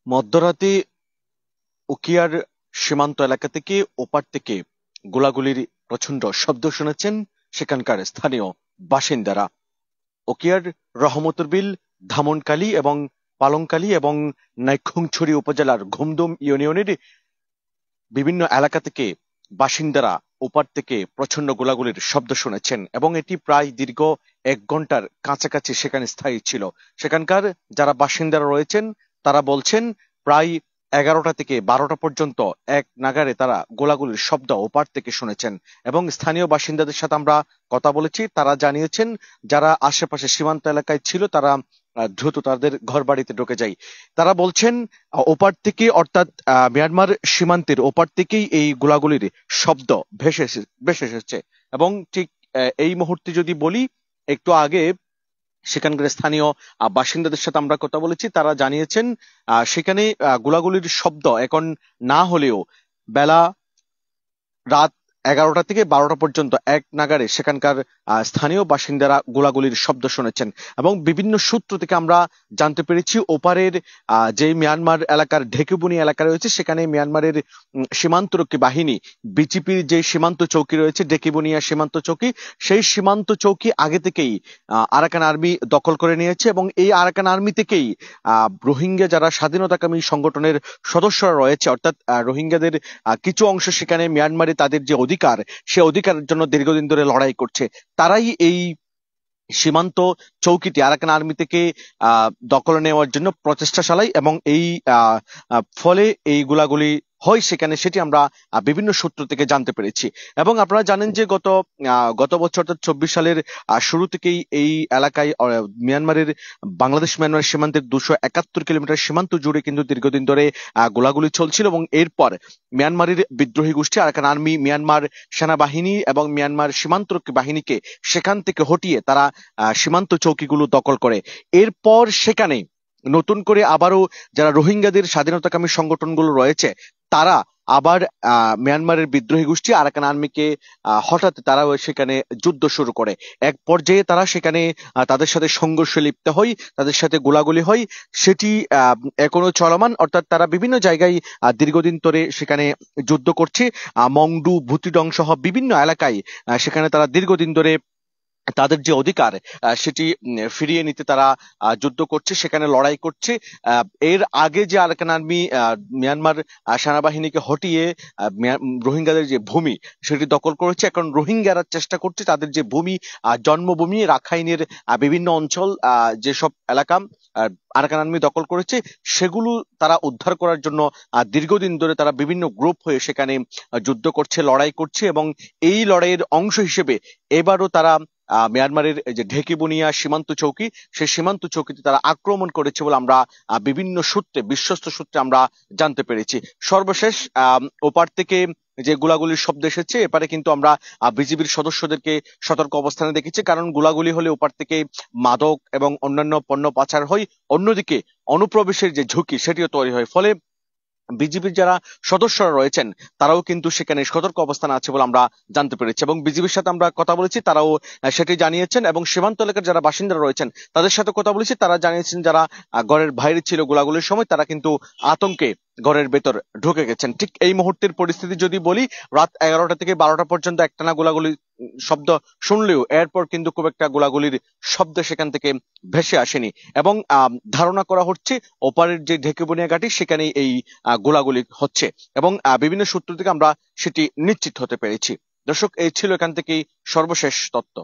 মধ্যরাতে উখিয়ার সীমান্ত এলাকা থেকে ওপার থেকে গোলাগুলির প্রচণ্ড শব্দ শুনেছেন সেখানকার স্থানীয় বাসিন্দারা। উখিয়ার রহমতুরবিল, ধামনকালী এবং পালংকালী এবং নাইক্ষ্যংছড়ি উপজেলার ঘুমদুম ইউনিয়নের বিভিন্ন এলাকা থেকে বাসিন্দারা ওপার থেকে প্রচণ্ড গোলাগুলির শব্দ শুনেছেন এবং এটি প্রায় দীর্ঘ 1 ঘন্টার কাছাকাছি সেখানে স্থায়ী ছিল। সেখানকার যারা বাসিন্দারা রয়েছেন তারা বলছেন প্রায় 11টা থেকে 12টা পর্যন্ত এক নাগাড়ে তারা গোলাগুলির শব্দ ওপার থেকে শুনেছেন এবং স্থানীয় বাসিন্দাদের সাথে আমরা কথা বলেছি। তারা জানিয়েছেন যারা আশেপাশে সীমান্ত এলাকায় ছিল তারা দ্রুত তাদের ঘর বাড়িতে ঢুকে যায়। তারা বলছেন ওপার থেকে অর্থাৎ মিয়ানমার সীমান্তের ওপার থেকেই এই গোলাগুলির শব্দ ভেসে এসেছে এবং ঠিক এই মুহূর্তে যদি বলি, একটু আগে সেখানকার স্থানীয় বাসিন্দাদের সাথে আমরা কথা বলেছি। তারা জানিয়েছেন সেখানে গোলাগুলির শব্দ এখন না হলেও বেলা রাত 11টা থেকে 12টা পর্যন্ত এক নাগাড়ে সেখানকার স্থানীয় বাসিন্দারা গোলাগুলির শব্দ শুনেছেন এবং বিভিন্ন সূত্র থেকে আমরা জানতে পেরেছি ওপারের যে মিয়ানমার এলাকার ঢেকুবুনি এলাকা রয়েছে সেখানে মিয়ানমারের সীমান্তরক্ষী বাহিনী বিজিপির যে সীমান্ত চৌকি রয়েছে ডেকিবুনিয়া সীমান্ত চৌকি, সেই সীমান্ত চৌকি আগে থেকেই আরাকান আর্মি দখল করে নিয়েছে এবং এই আরাকান আর্মি থেকেই রোহিঙ্গা যারা স্বাধীনতাকামী সংগঠনের সদস্যরা রয়েছে অর্থাৎ রোহিঙ্গাদের কিছু অংশ সেখানে মিয়ানমারে তাদের যে অধিকার, সে অধিকারের জন্য দীর্ঘদিন ধরে লড়াই করছে। তারাই এই সীমান্ত চৌকিটি আরাকান আর্মি থেকে দখল নেওয়ার জন্য প্রচেষ্টা চালায় এবং এই ফলে এই গোলাগুলি হয় সেখানে, সেটি আমরা বিভিন্ন সূত্র থেকে জানতে পেরেছি। এবং আপনারা জানেন যে গত বছর অর্থাৎ 24 সালের শুরু থেকেই এই এলাকায় মিয়ানমারের বাংলাদেশ মিয়ানমার সীমান্তের 271 কিলোমিটার সীমান্ত জুড়ে কিন্তু দীর্ঘদিন ধরে গোলাগুলি চলছিল এবং এরপর মিয়ানমারের বিদ্রোহী গোষ্ঠী আরাকান আর্মি মিয়ানমার সেনাবাহিনী এবং মিয়ানমার সীমান্তরক্ষী বাহিনীকে সেখান থেকে হটিয়ে তারা সীমান্ত চৌকিগুলো দখল করে। এরপর সেখানে নতুন করে আবারও যারা রোহিঙ্গাদের স্বাধীনতাকামী সংগঠনগুলো রয়েছে তারা আবার মিয়ানমারের বিদ্রোহী গোষ্ঠী আরাকান আর্মিকে হঠাৎ তারা সেখানে যুদ্ধ শুরু করে। এক পর্যায়ে তারা সেখানে তাদের সাথে সংঘর্ষে লিপ্ত হয়, তাদের সাথে গোলাগুলি হয়, সেটি এখনো চলমান। অর্থাৎ তারা বিভিন্ন জায়গায় দীর্ঘদিন ধরে সেখানে যুদ্ধ করছে। মংডু, ভুতিডং সহ বিভিন্ন এলাকায় সেখানে তারা দীর্ঘদিন ধরে তাদের যে অধিকার সেটি ফিরিয়ে নিতে তারা যুদ্ধ করছে, সেখানে লড়াই করছে। এর আগে যে আরাকান আর্মি মিয়ানমার সেনাবাহিনীকে হটিয়ে রোহিঙ্গাদের যে ভূমি সেটি দখল করেছে, এখন রোহিঙ্গারা চেষ্টা করছে তাদের যে ভূমি, জন্মভূমি রাখাইনের বিভিন্ন অঞ্চল, যেসব এলাকা আরাকান আর্মি দখল করেছে সেগুলো তারা উদ্ধার করার জন্য দীর্ঘদিন ধরে তারা বিভিন্ন গ্রুপ হয়ে সেখানে যুদ্ধ করছে, লড়াই করছে এবং এই লড়াইয়ের অংশ হিসেবে এবারও তারা মিয়ানমারের যে ঢেকিবুনিয়া সীমান্ত চৌকি, সেই সীমান্ত চৌকিতে তারা আক্রমণ করেছে বলে আমরা বিভিন্ন সূত্রে, বিশ্বস্ত সূত্রে আমরা জানতে পেরেছি। সর্বশেষ ওপার থেকে যে গোলাগুলির শব্দ এসেছে, এপারে কিন্তু আমরা বিজিবির সদস্যদেরকে সতর্ক অবস্থানে দেখেছি, কারণ গোলাগুলি হলে ওপার থেকে মাদক এবং অন্যান্য পণ্য পাচার হয়, অন্যদিকে অনুপ্রবেশের যে ঝুঁকি সেটিও তৈরি হয়। ফলে বিজিবির যারা সদস্যরা রয়েছেন তারাও কিন্তু সেখানে সতর্ক অবস্থানে আছে বলে আমরা জানতে পেরেছি এবং বিজিবির সাথে আমরা কথা বলেছি, তারাও সেটি জানিয়েছেন এবং সীমান্ত এলাকার যারা বাসিন্দারা রয়েছেন তাদের সাথে কথা বলেছি, তারা জানিয়েছেন যারা ঘরের বাইরে ছিল গোলাগুলির সময় তারা কিন্তু আতঙ্কে ঘরের ভেতর ঢুকে গেছেন। ঠিক এই মুহূর্তের পরিস্থিতি যদি বলি, রাত 11টা থেকে 12টা পর্যন্ত একটানা গোলাগুলি শব্দ শুনলেও এরপর কিন্তু খুব একটা গোলাগুলির শব্দ সেখান থেকে ভেসে আসেনি এবং ধারণা করা হচ্ছে ওপারের যে ঢেকুবুনিয়া ঘাঁটি সেখানেই এই গোলাগুলি হচ্ছে এবং বিভিন্ন সূত্র থেকে আমরা সেটি নিশ্চিত হতে পেরেছি। দর্শক, এই ছিল এখান থেকেই সর্বশেষ তথ্য।